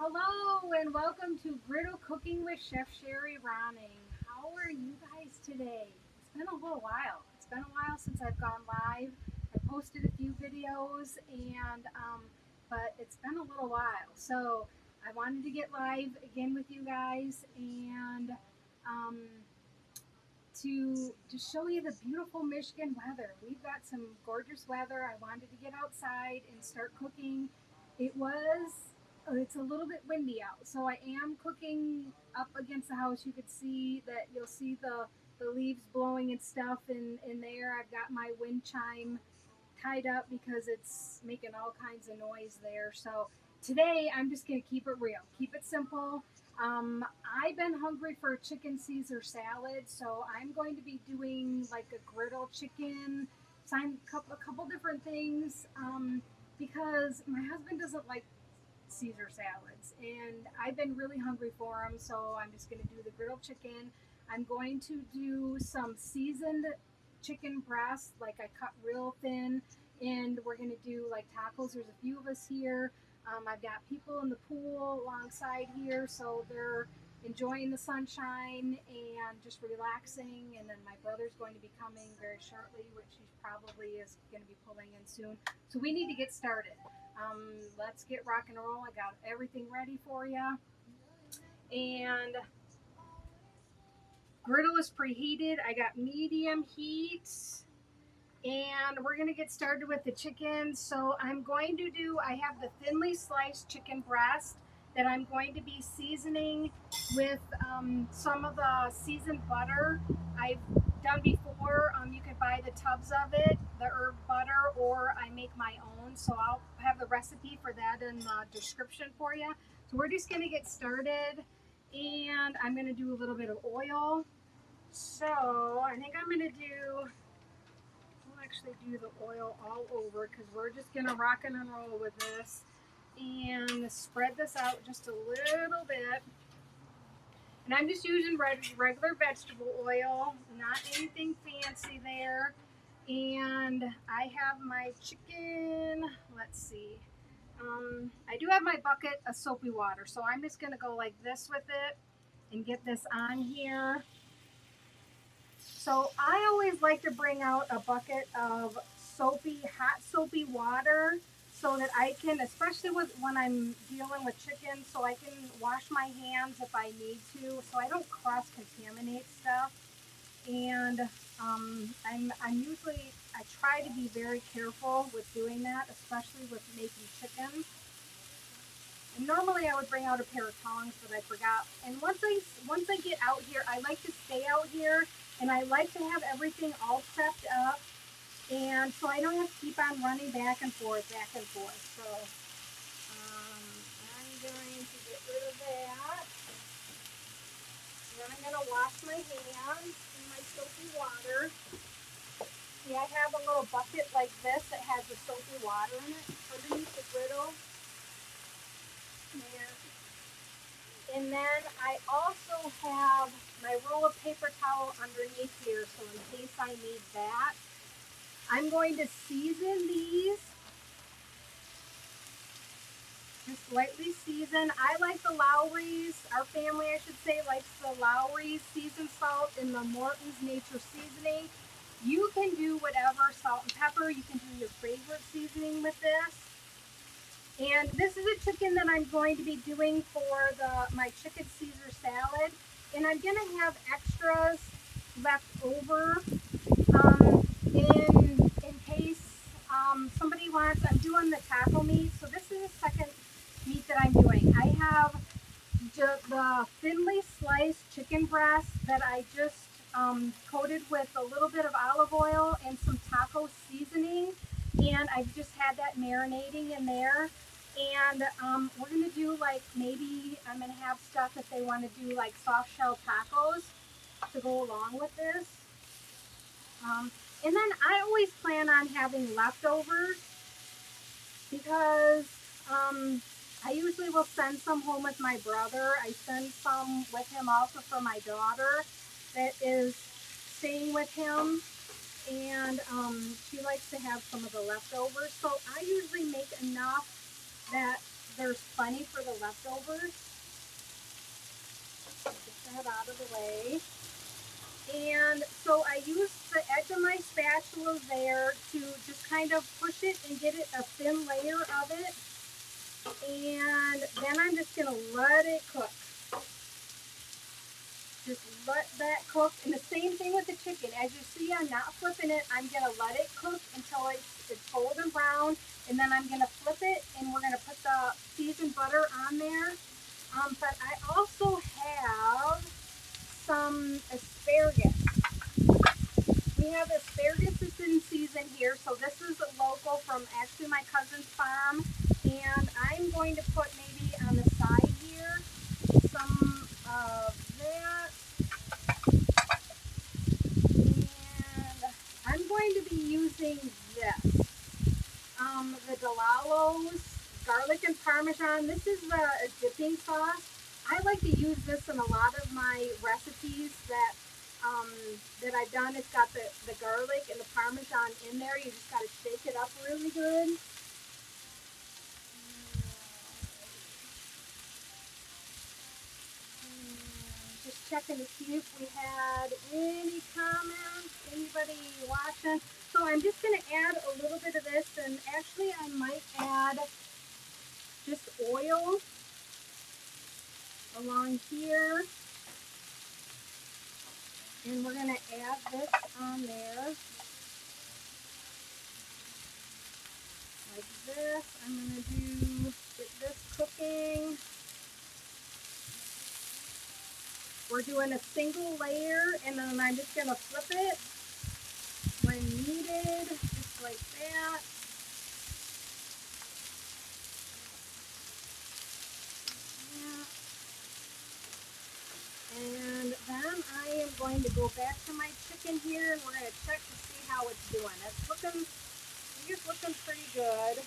Hello and welcome to Griddle Cooking with Chef Sherry Ronning. How are you guys today? It's been a little while. It's been a while since I've gone live. I posted a few videos but it's been a little while. So I wanted to get live again with you guys and um, to show you the beautiful Michigan weather. We've got some gorgeous weather. I wanted to get outside and start cooking. It's a little bit windy out, so I am cooking up against the house. You could see that you'll see the leaves blowing and stuff in there. I've got my wind chime tied up because it's making all kinds of noise there. So today I'm just going to keep it real, keep it simple. I've been hungry for a chicken Caesar salad, so I'm going to be doing like a griddle chicken, a couple different things because my husband doesn't like Caesar salads, and I've been really hungry for them, so I'm just going to do the griddle chicken. I'm going to do some seasoned chicken breast, like I cut real thin, and we're going to do like tacos. There's a few of us here. I've got people in the pool alongside here, so they're enjoying the sunshine and just relaxing. And then my brother's going to be coming very shortly, which he probably is going to be pulling in soon. So we need to get started. Let's get rock and roll. I got everything ready for you. And griddle is preheated. I got medium heat. And we're going to get started with the chicken. So I have the thinly sliced chicken breast that I'm going to be seasoning with some of the seasoned butter I've done before. You can buy the tubs of it, the herb butter, or I make my own. So I'll have the recipe for that in the description for you. So we're just going to get started, and I'm going to do a little bit of oil. So I think I'm going to actually do the oil all over because we're just going to rock and roll with this and spread this out just a little bit. And I'm just using regular vegetable oil, not anything fancy there. And I have my chicken. Let's see. I do have my bucket of soapy water, so I'm just going to go like this with it and get this on here. So I always like to bring out a bucket of hot soapy water so that I can, especially when I'm dealing with chicken, so I can wash my hands if I need to, so I don't cross-contaminate stuff. And I try to be very careful with doing that, especially with making chicken. And normally I would bring out a pair of tongs, but I forgot. And once I get out here, I like to stay out here, and I like to have everything all prepped up, and so I don't have to keep on running back and forth. So I'm going to get rid of that. Then I'm going to wash my hands in my soapy water. See, I have a little bucket like this that has the soapy water in it underneath the griddle. And then I also have my roll of paper towel underneath here, so in case I need that. I'm going to season these. Just lightly season. I like the Lowry's, our family I should say, likes the Lowry's seasoned salt in the Morton's Nature Seasoning. You can do whatever, salt and pepper. You can do your favorite seasoning with this. And this is a chicken that I'm going to be doing for my chicken Caesar salad. And I'm going to have extras left over in case somebody wants. I'm doing the taco meat. So this is the second meat that I'm doing. I have the thinly sliced chicken breast that I just coated with a little bit of olive oil and some taco seasoning. And I've just had that marinating in there. And we're going to do maybe I'm going to have stuff if they want to do like soft shell tacos to go along with this. And then I always plan on having leftovers because I usually will send some home with my brother. I send some with him also for my daughter that is staying with him. And she likes to have some of the leftovers. So I usually make enough that there's plenty for the leftovers. Get that out of the way. And so I use the edge of my spatula there to just kind of push it and get it a thin layer of it. And then I'm just going to let it cook. Just let that cook. And the same thing with the chicken. As you see, I'm not flipping it. I'm going to let it cook until it's golden brown. And then I'm going to flip it, and we're going to put the seasoned butter on there. But I also have some asparagus. We have asparagus that's in season here. So this is local from actually my cousin's farm. And I'm going to put maybe on the side here some of that. And I'm going to be using this. The Delalo's garlic and Parmesan. This is a dipping sauce. I like to use this in a lot of my recipes that I've done. It's got the garlic and the Parmesan in there. You just got to shake it up really good. Just checking to see if we had any comments, anybody watching. So I'm just going to add a little bit of this, and actually I might add just oil along here. And we're going to add this on there. Like this. I'm going to get this cooking. We're doing a single layer, and then I'm just going to flip it when needed, just like that. And then I am going to go back to my chicken here, and we're going to check to see how it's doing. It's looking, I think it's looking pretty good.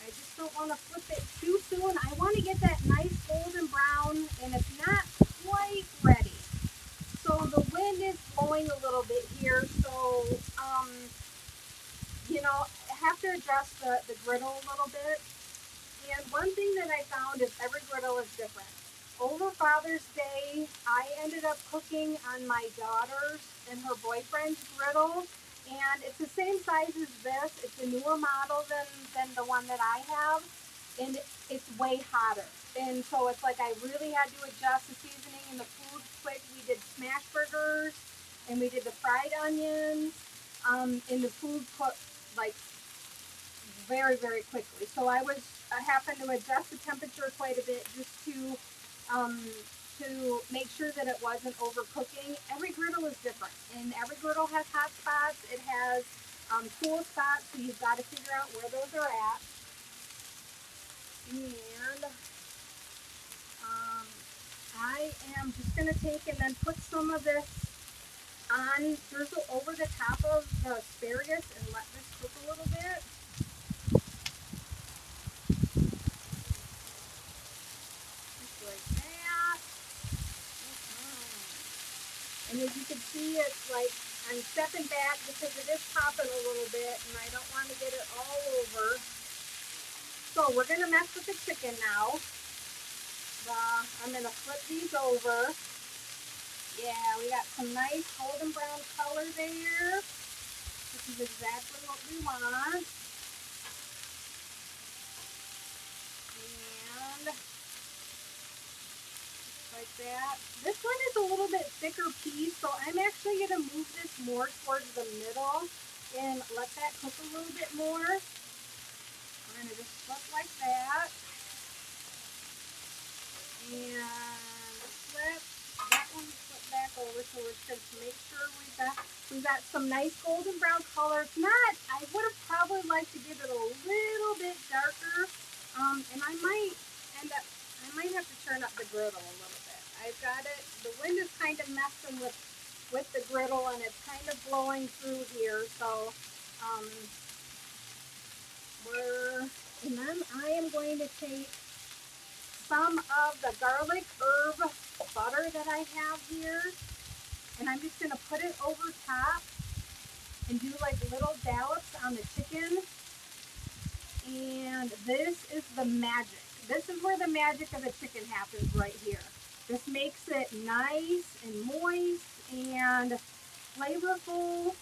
I just don't want to flip it too soon. I want to get that nice golden brown, and it's not quite ready. So the wind is blowing a little bit here, so you know, I have to adjust the griddle a little bit. And one thing that I found is every griddle is different. Over Father's Day, I ended up cooking on my daughter's and her boyfriend's griddle, and it's the same size as this. It's a newer model than the one that I have, and it's way hotter. And so it's like I really had to adjust the seasoning and the food quick. We did smash burgers, and we did the fried onions, and the food cooked like very, very quickly. So I happened to adjust the temperature quite a bit just to make sure that it wasn't overcooking. Every griddle is different, and every griddle has hot spots. It has cool spots, so you've got to figure out where those are at. And I am just going to take and then put some of this on, drizzle over the top of the asparagus and let this cook a little bit. And as you can see, it's like I'm stepping back because it is popping a little bit, and I don't want to get it all over. So we're going to mess with the chicken now. I'm going to flip these over. Yeah, we got some nice golden brown color there. This is exactly what we want. And like that. This one is a little bit thicker piece, so I'm actually going to move this more towards the middle and let that cook a little bit more. We're going to just flip like that. And flip. That one flip back over, so we're just going to make sure we've got some nice golden brown color. It's not, I would have probably liked to give it a little bit darker, and I might have to turn up the griddle a little bit. I've got it, the wind is kind of messing with the griddle, and it's kind of blowing through here, so and then I am going to take some of the garlic herb butter that I have here, and I'm just going to put it over top and do like little dollops on the chicken. And this is the magic. This is where the magic of the chicken happens right here. This makes it nice and moist and flavorful.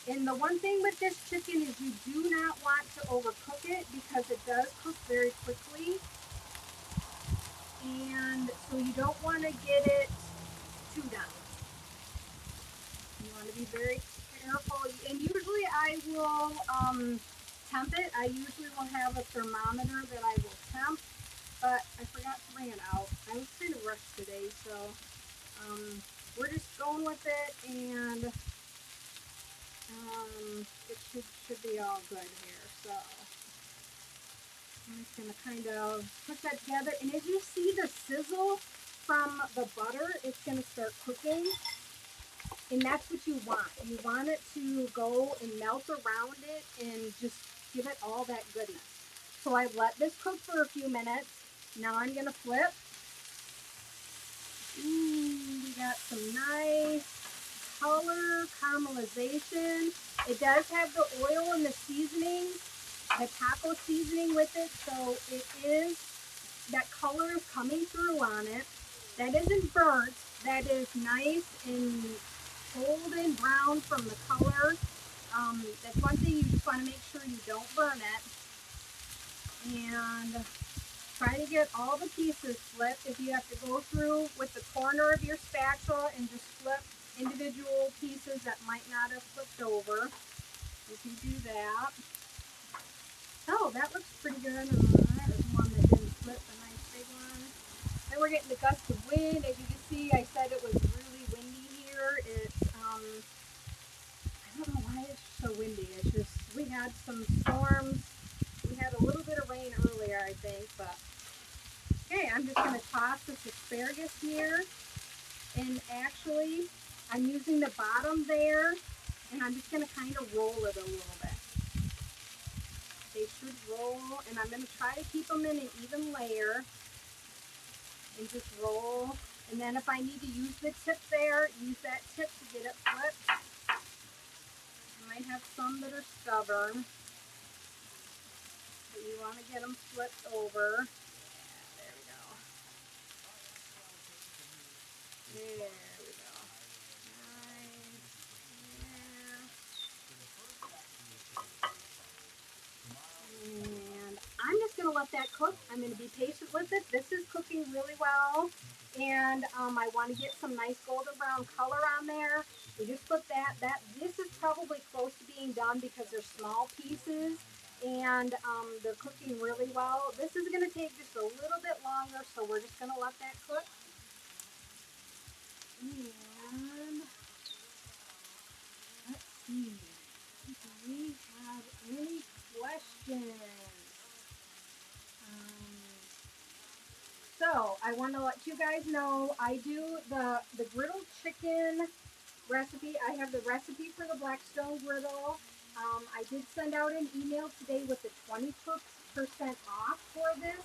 And the one thing with this chicken is you do not want to overcook it because it does cook very quickly. And so you don't want to get it too done. You want to be very careful. And usually I will temp it. I usually will have a thermometer that I will temp, but I forgot to bring it out. I was kind of rushed today, so we're just going with it, and it should be all good here. So I'm just going to kind of put that together. And as you see the sizzle from the butter, it's going to start cooking. And that's what you want. You want it to go and melt around it and just give it all that goodness. So I let this cook for a few minutes. Now I'm going to flip. We got some nice color, caramelization. It does have the oil and the seasoning, the taco seasoning with it. So it is, that color is coming through on it. That isn't burnt. That is nice and golden brown from the color. That's one thing, you just want to make sure you don't burn it. And try to get all the pieces flipped. If you have to go through with the corner of your spatula and just flip individual pieces that might not have flipped over, you can do that. Oh, that looks pretty good. That was one that didn't flip, a nice big one. Then we're getting the gusts of wind. As you can see, I said it was really windy here. It's I don't know why it's so windy. It's just, we had some storms. We had a little bit of rain earlier, I think, but okay, I'm just going to toss this asparagus here. And actually, I'm using the bottom there, and I'm just going to kind of roll it a little bit. They should roll, and I'm going to try to keep them in an even layer. And just roll. And then if I need to use the tip there, use that tip to get it flipped. I might have some that are stubborn, but you want to get them flipped over. Yeah, there we go. There we go. Nice. Yeah. And I'm just going to let that cook. I'm going to be patient with it. This is cooking really well. And I want to get some nice golden brown color on there. We just put that. This is probably close to being done because they're small pieces and they're cooking really well. This is going to take just a little bit longer, so we're just going to let that cook. And let's see. Do we have any questions? So I want to let you guys know I do the griddle chicken recipe. I have the recipe for the Blackstone griddle. I did send out an email today with the 20% off for this.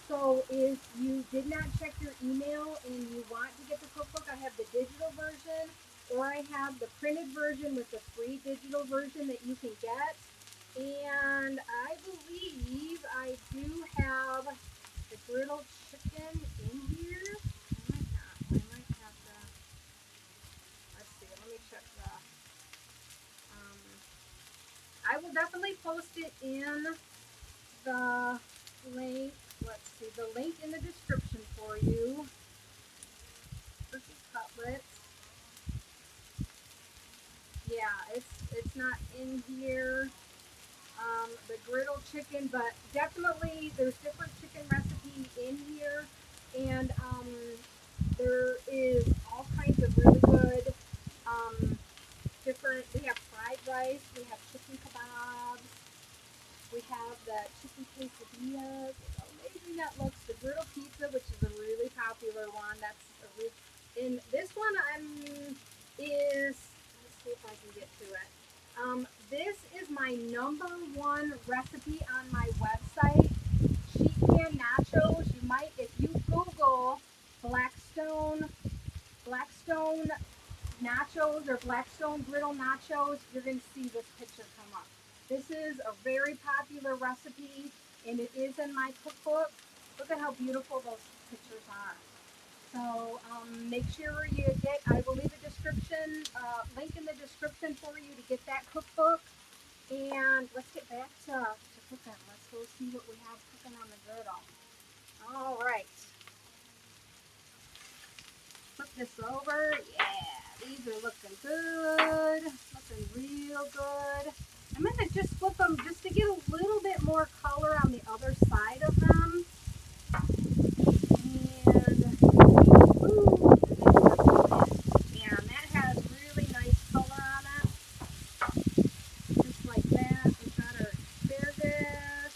So if you did not check your email and you want to get the cookbook, I have the digital version, or I have the printed version with the free digital version that you can get. And I believe I do have the griddle chicken in here. I might not. I might have to. Let's see. Let me check the. I will definitely post it in the link. Let's see. The link in the description for you. Turkey cutlets. Yeah, it's not in here. The griddle chicken, but definitely there's different chicken recipes in here, and there is all kinds of really good different. We have fried rice, we have chicken kebabs, we have the chicken quesadillas. How amazing that looks! The griddle pizza, which is a really popular one. That's a real. And this one is. Let's see if I can get to it. This is my #1 recipe on my website, sheet pan nachos. You might, if you Google Blackstone nachos or Blackstone griddle nachos, you're going to see this picture come up. This is a very popular recipe, and it is in my cookbook. Look at how beautiful those pictures are. So make sure you get, I will leave a description, link in the description for you to get that cookbook. And let's get back to cooking. Let's go see what we have cooking on the griddle. All right. Flip this over. Yeah, these are looking good. Looking real good. I'm going to just flip them just to get a little bit more color on the other side of them. And, ooh, yeah, and that has really nice color on it. Just like that. We've got our asparagus.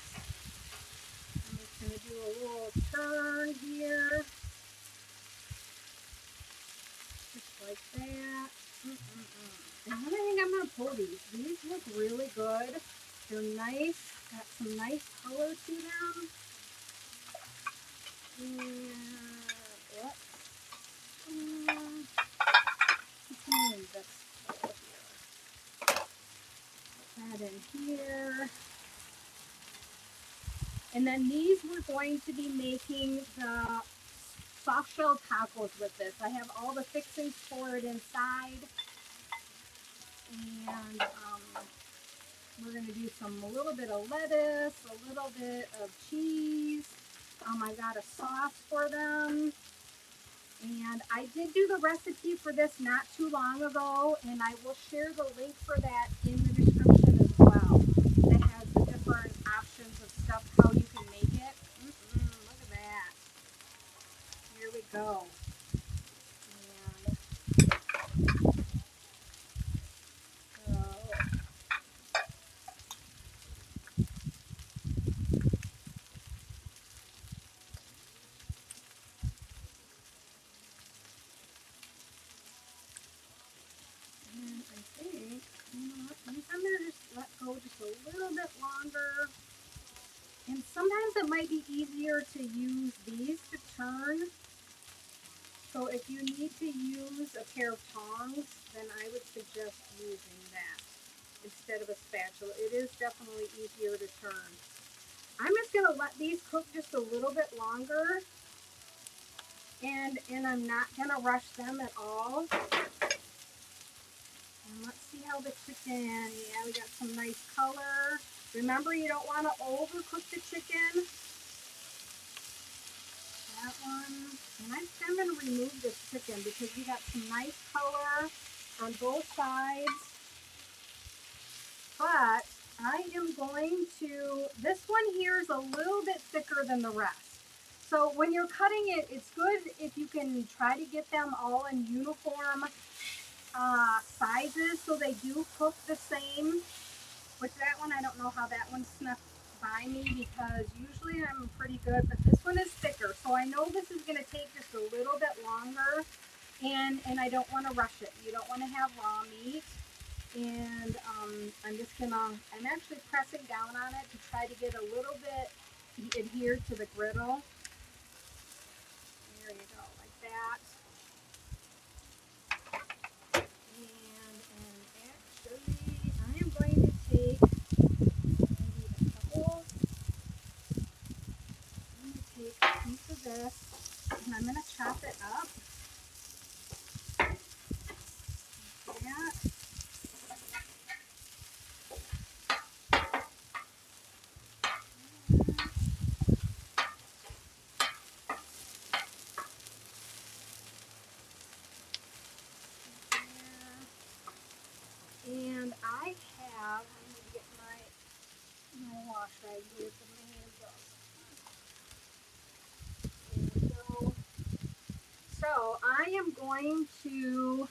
I'm just going to do a little turn here. Just like that. And then I think I'm going to pull these. These look really good. They're nice. Got some nice color to them. And let's move this over here. Put that in here. And then these we're going to be making the soft shell tacos with this. I have all the fixings for it inside. And we're going to do a little bit of lettuce, a little bit of cheese. I got a sauce for them. And I did do the recipe for this not too long ago, and I will share the link for that in the description as well. That has the different options of stuff, how you can make it. Look at that. Here we go. And I think, I'm going to just let go just a little bit longer. And sometimes it might be easier to use these to turn. So if you need to use a pair of tongs, then I would suggest using that instead of a spatula. It is definitely easier to turn. I'm just going to let these cook just a little bit longer. And I'm not going to rush them at all. And let's see how the chicken, yeah, we got some nice color. Remember, you don't want to overcook the chicken. That one. And I'm going to remove this chicken because we got some nice color on both sides. But I am going to, this one here is a little bit thicker than the rest. So when you're cutting it, it's good if you can try to get them all in uniform sizes so they do cook the same. Which that one, I don't know how that one snuck by me because usually I'm pretty good, but this one is thicker. So I know this is going to take just a little bit longer, and I don't want to rush it. You don't want to have raw meat. And I'm actually pressing down on it to try to get a little bit adhered to the griddle. There you go, like that. And actually, I am going to take maybe a couple. I'm going to take a piece of this, and I'm going to chop it up. Like that. And I need to get my wash rag here for my hands up. There we go. So I am going to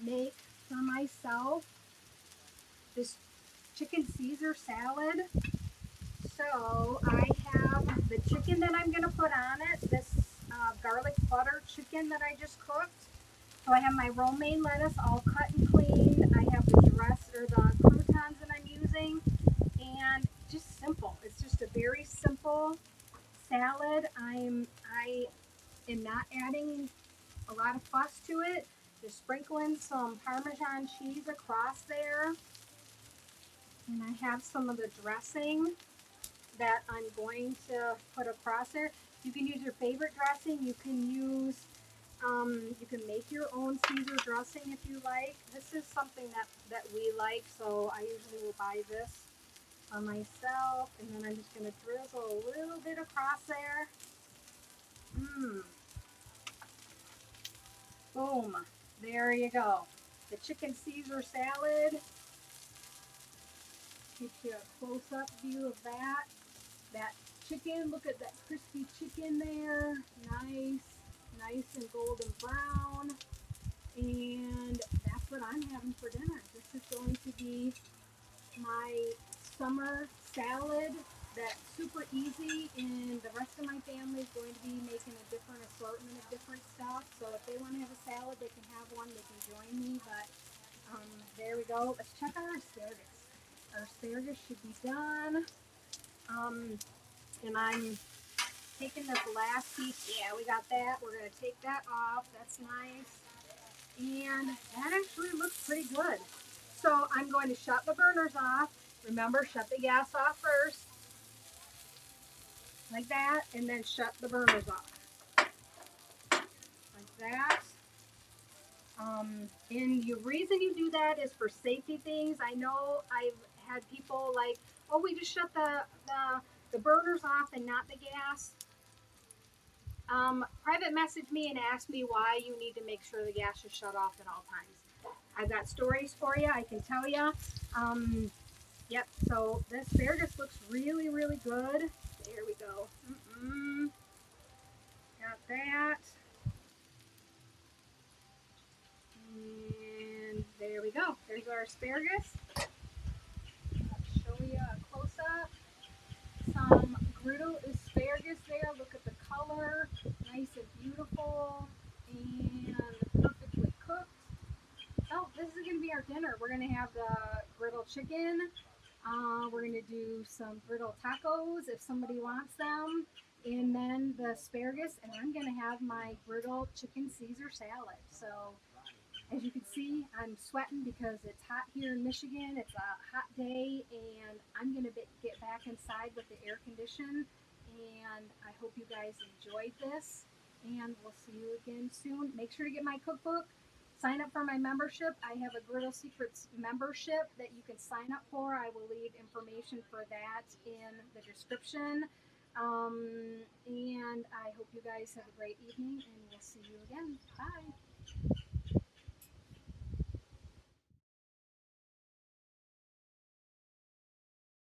make for myself this chicken Caesar salad. So I have the chicken that I'm going to put on it, this garlic butter chicken that I just cooked. So I have my romaine lettuce all cut and cleaned. I have the the croutons that I'm using, and just simple. It's just a very simple salad. I am not adding a lot of fuss to it. Just sprinkling some Parmesan cheese across there. And I have some of the dressing that I'm going to put across there. You can use your favorite dressing. You can make your own Caesar dressing if you like. This is something that we like, so I usually will buy this for myself. And then I'm just going to drizzle a little bit across there. Boom. There you go. The chicken Caesar salad. Get you a close-up view of that. That chicken, look at that crispy chicken there. Nice and golden brown. And that's what I'm having for dinner. This is going to be my summer salad that's super easy, and the rest of my family is going to be making a different assortment of different stuff. So if they want to have a salad, they can have one. They can join me. But there we go. Let's check our asparagus. Our asparagus should be done. And I'm taking this last piece. Yeah, we got that. We're going to take that off. That's nice. And that actually looks pretty good. So I'm going to shut the burners off. Remember, shut the gas off first. Like that. And then shut the burners off. Like that. And the reason you do that is for safety things. I know I've had people like, oh, we just shut the burners off and not the gas. Private message me and ask me why you need to make sure the gas is shut off at all times. I've got stories for you, I can tell you. Yep, so the asparagus looks really, really good. There we go. Got that. And there we go. There's our asparagus. I'll show you a close-up. Some griddle asparagus there. Look at the color. Nice and beautiful. And perfectly cooked. Oh, this is going to be our dinner. We're going to have the griddle chicken. We're going to do some griddle tacos if somebody wants them. And then the asparagus. And I'm going to have my griddle chicken Caesar salad. So as you can see, I'm sweating because it's hot here in Michigan. It's a hot day, and I'm going to get back inside with the air condition. And I hope you guys enjoyed this, and we'll see you again soon. Make sure to get my cookbook. Sign up for my membership. I have a Griddle Secrets membership that you can sign up for. I will leave information for that in the description. And I hope you guys have a great evening, and we'll see you again. Bye.